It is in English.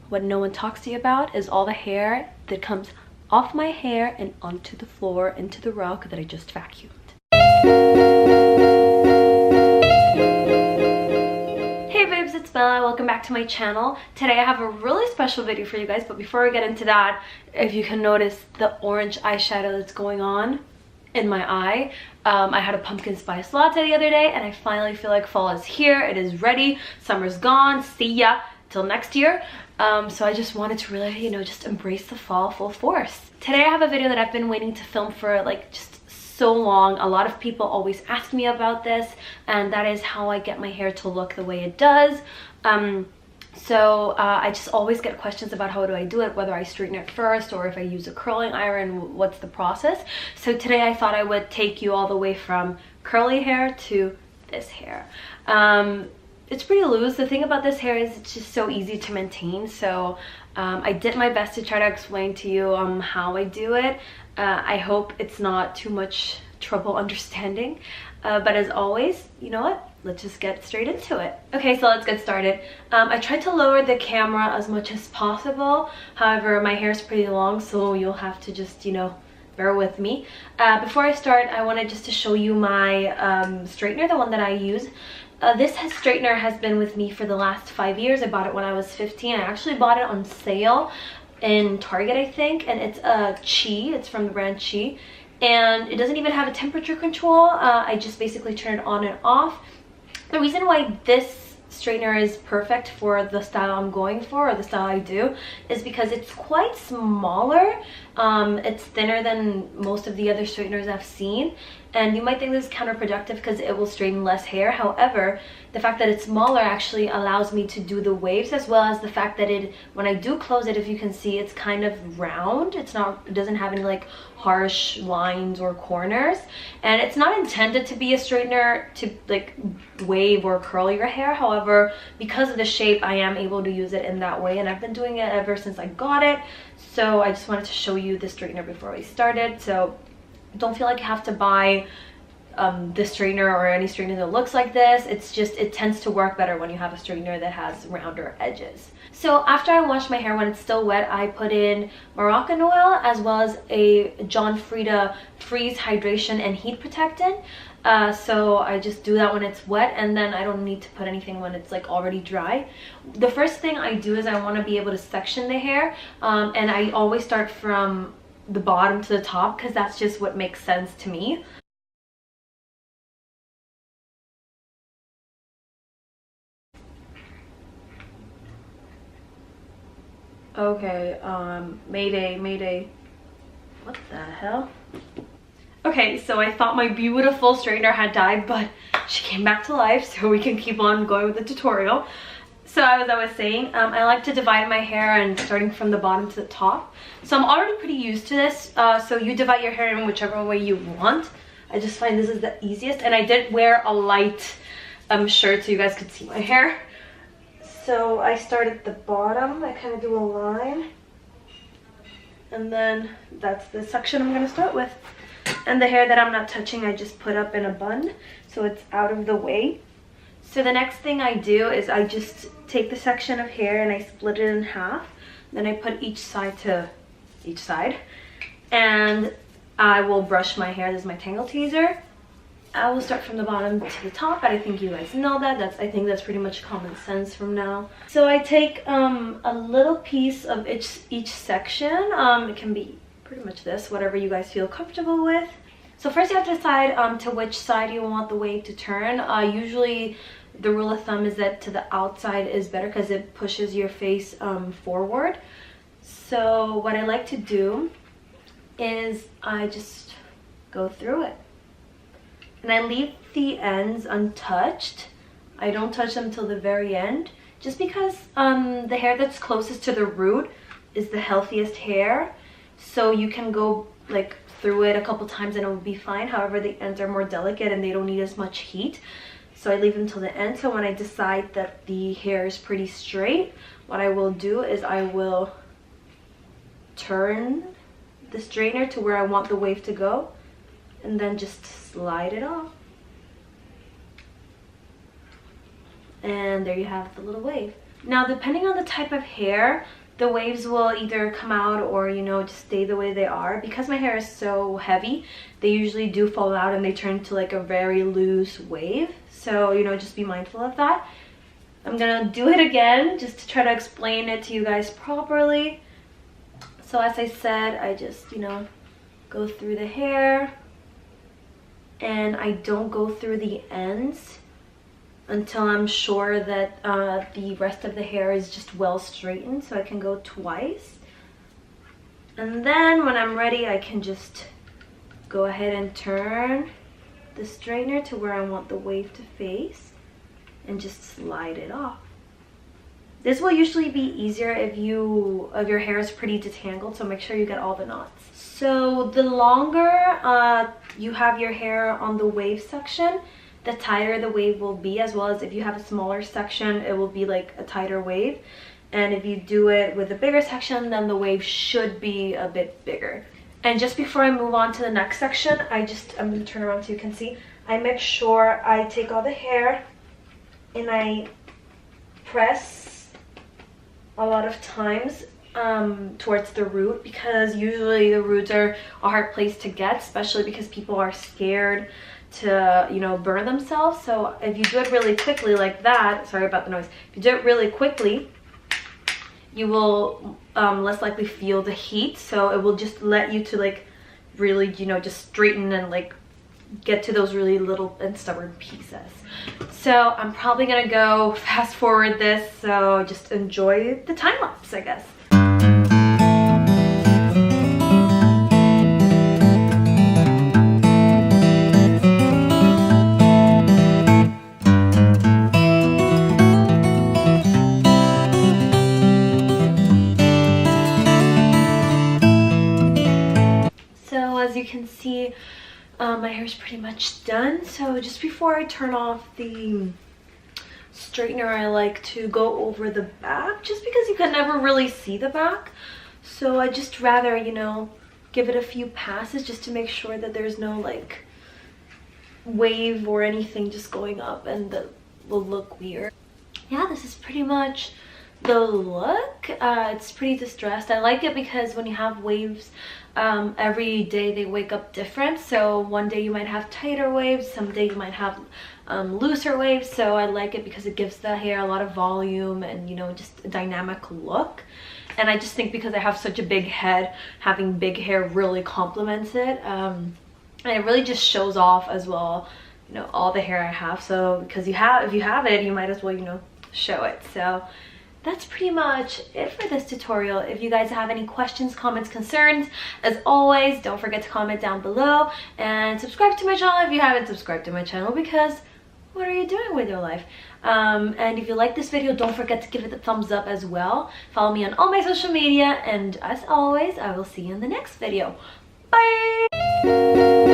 what no one talks to you about is all the hair that comes off my hair and onto the floor, into the rug that I just vacuumed. Hey babes, it's Bella. Welcome back to my channel. Today I have a really special video for you guys, but before we get into that, if you can notice the orange eyeshadow that's going on in my eye. I had a pumpkin spice latte the other day and I finally feel like fall is here. It is ready. Summer's gone. See ya till next year. So I just wanted to really, you know, just embrace the fall full force. Today I have a video that I've been waiting to film for like just so long. A lot of people always ask me about this, and that is how I get my hair to look the way it does. I just always get questions about how do I do it, whether I straighten it first or if I use a curling iron, what's the process. So today I thought I would take you all the way from curly hair to this hair. It's pretty loose. The thing about this hair is it's just so easy to maintain. So I did my best to try to explain to you how I do it. I hope it's not too much trouble understanding. But as always, you know what? Let's just get straight into it. Okay, so let's get started. I tried to lower the camera as much as possible. However, my hair is pretty long, so you'll have to just, you know, bear with me. Before I start, I wanted just to show you my straightener, the one that I use. This straightener has been with me for the last 5 years. I bought it when I was 15. I actually bought it on sale in Target, I think, and it's a Chi. It's from the brand Chi, and it doesn't even have a temperature control. I just basically turn it on and off. The reason why this straightener is perfect for the style I'm going for, or the style I do, is because it's quite smaller. It's thinner than most of the other straighteners I've seen, and you might think this is counterproductive because it will straighten less hair. However, the fact that it's smaller actually allows me to do the waves, as well as the fact that when I do close it, if you can see, it's kind of round. It doesn't have any like harsh lines or corners, and it's not intended to be a straightener to like wave or curl your hair. However, because of the shape, I am able to use it in that way, and I've been doing it ever since I got it. So I just wanted to show you the straightener before we started. So don't feel like you have to buy this straightener or any straightener that looks like this. It's just, it tends to work better when you have a straightener that has rounder edges. So after I wash my hair, when it's still wet, I put in Moroccan oil as well as a John Frieda Freeze Hydration and Heat Protectant. So I just do that when it's wet, and then I don't need to put anything when it's like already dry. The first thing I do is I want to be able to section the hair, and I always start from the bottom to the top because that's just what makes sense to me. Okay, mayday. What the hell? Okay, so I thought my beautiful straightener had died, but she came back to life, so we can keep on going with the tutorial. So as I was saying, I like to divide my hair and starting from the bottom to the top. So I'm already pretty used to this, so you divide your hair in whichever way you want. I just find this is the easiest, and I did wear a light shirt so you guys could see my hair. So I start at the bottom, I kind of do a line, and then that's the section I'm going to start with. And the hair that I'm not touching, I just put up in a bun so it's out of the way. So the next thing I do is I just take the section of hair and I split it in half. Then I put each side to each side, and I will brush my hair. This is my Tangle Teezer. I will start from the bottom to the top, but I think you guys know that. I think that's pretty much common sense from now. So I take a little piece of each section. It can be pretty much this, whatever you guys feel comfortable with. So first you have to decide to which side you want the wave to turn. Usually the rule of thumb is that to the outside is better because it pushes your face forward. So what I like to do is I just go through it. And I leave the ends untouched. I don't touch them till the very end, just because the hair that's closest to the root is the healthiest hair. So you can go like through it a couple times and it will be fine. However, the ends are more delicate and they don't need as much heat. So I leave them till the end. So when I decide that the hair is pretty straight, what I will do is I will turn the straightener to where I want the wave to go, and then just slide it off. And there you have the little wave. Now, depending on the type of hair, the waves will either come out or, you know, just stay the way they are. Because my hair is so heavy, they usually do fall out and they turn to like a very loose wave. So, you know, just be mindful of that. I'm gonna do it again just to try to explain it to you guys properly. So as I said, I just, you know, go through the hair and I don't go through the ends until I'm sure that the rest of the hair is just well straightened, so I can go twice. And then when I'm ready, I can just go ahead and turn the straightener to where I want the wave to face and just slide it off. This will usually be easier if your hair is pretty detangled, so make sure you get all the knots. So the longer you have your hair on the wave section, the tighter the wave will be, as well as if you have a smaller section, it will be like a tighter wave. And if you do it with a bigger section, then the wave should be a bit bigger. And just before I move on to the next section, I'm gonna turn around so you can see. I make sure I take all the hair and I press a lot of times towards the root, because usually the roots are a hard place to get, especially because people are scared to, you know, burn themselves. So if you do it really quickly like that, sorry about the noise, if you do it really quickly, you will less likely feel the heat, so it will just let you to like really, you know, just straighten and like get to those really little and stubborn pieces. So I'm probably gonna go fast forward this, so just enjoy the time lapse, I guess. As you can see, my hair is pretty much done. So just before I turn off the straightener, I like to go over the back, just because you can never really see the back. So I just rather, you know, give it a few passes just to make sure that there's no like wave or anything just going up and that will look weird. Yeah, this is pretty much the look. It's pretty distressed. I like it because when you have waves, every day they wake up different. So one day you might have tighter waves, some day you might have looser waves. So I like it because it gives the hair a lot of volume and, you know, just a dynamic look. And I just think because I have such a big head, having big hair really complements it. And it really just shows off as well, you know, all the hair I have. So because if you have it, you might as well, you know, show it. So that's pretty much it for this tutorial. If you guys have any questions, comments, concerns, as always, don't forget to comment down below and subscribe to my channel if you haven't subscribed to my channel, because what are you doing with your life? And if you like this video, don't forget to give it a thumbs up as well. Follow me on all my social media, and as always, I will see you in the next video. Bye!